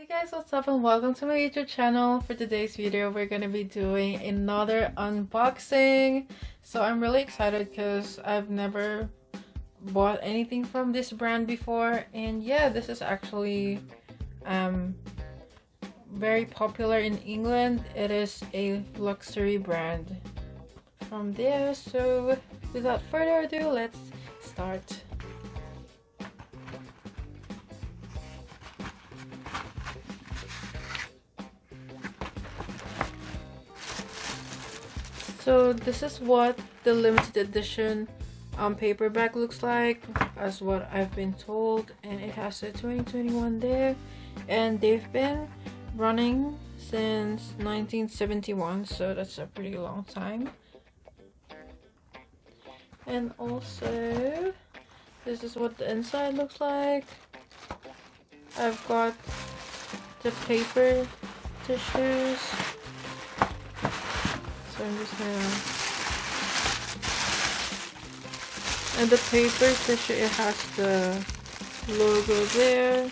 Hey guys, what's up and welcome to my YouTube channel. For today's video we're gonna be doing another unboxing. So I'm really excited because I've never bought anything from this brand before, and yeah, this is actually very popular in England. It is a luxury brand from there. So without further ado, let's start. So this is what the limited edition paperback looks like, as what I've been told, and it has a 2021 there, and they've been running since 1971, so that's a pretty long time. And also this is what the inside looks like. I've got the paper tissues. So I'm just gonna, and the paper tissue, it has the logo there,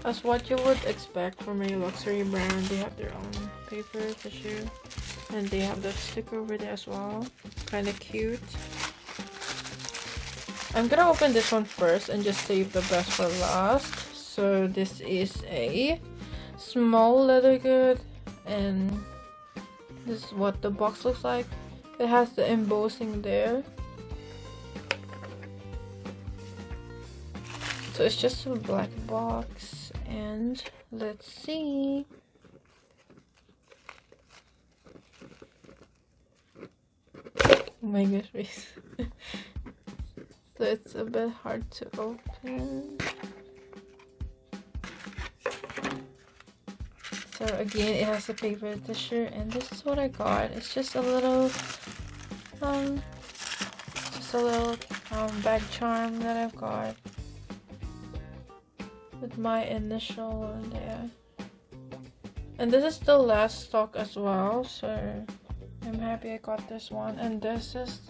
as what you would expect from a luxury brand. They have their own paper tissue, and they have the sticker over there as well. Kind of cute. I'm gonna open this one first and just save the best for last. So this is a small leather good, and this is what the box looks like. It has the embossing there, so it's just a black box. And let's see. Oh my goodness. So it's a bit hard to open. So again, it has a paper tissue, and this is what I got. It's just a little bag charm that I've got with my initial in there. And this is the last stock as well, so I'm happy I got this one. And this is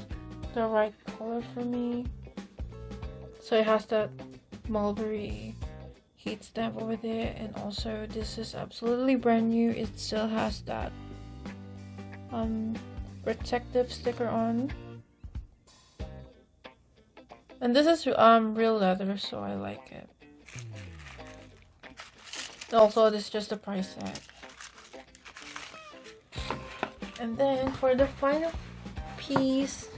the right color for me. So it has that Mulberry heat stamp over there, and also this is absolutely brand new. It still has that protective sticker on, and this is real leather, so I like it. Also, this is just the price tag. And then for the final piece,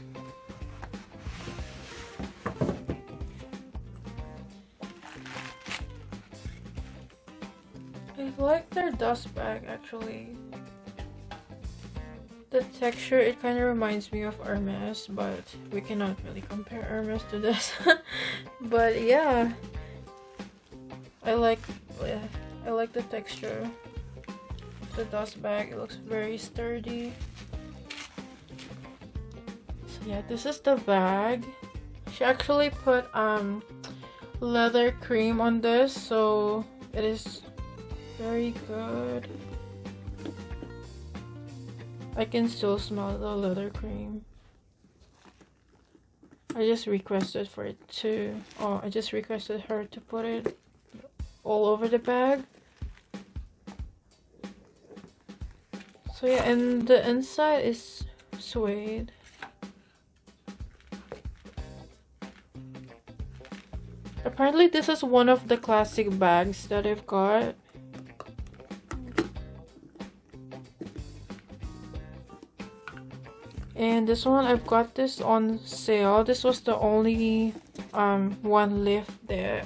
I like their dust bag actually. The texture, it kind of reminds me of Hermes, but we cannot really compare Hermes to this. But yeah, I like the texture of the dust bag. It looks very sturdy. So yeah, this is the bag. She actually put leather cream on this, so it is very good. I can still smell the leather cream. I just requested her to put it all over the bag. So yeah, and the inside is suede. Apparently this is one of the classic bags that I've got. And this one, I've got this on sale. This was the only one left there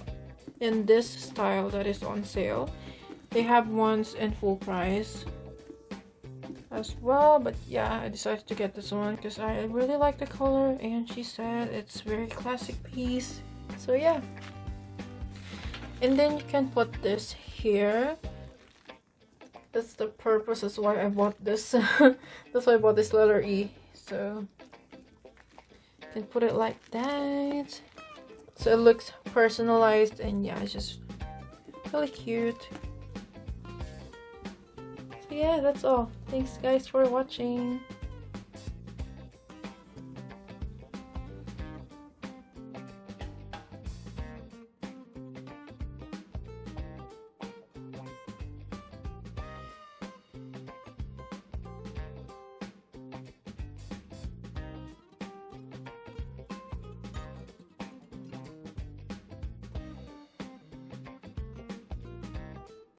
in this style that is on sale. They have ones in full price as well, but yeah, I decided to get this one because I really like the color, and she said it's very classic piece. So yeah, and then you can put this here. That's the purpose. That's why I bought this. That's why I bought this letter E. So you can put it like that, so it looks personalized, and yeah, it's just really cute. So yeah, that's all. Thanks guys for watching.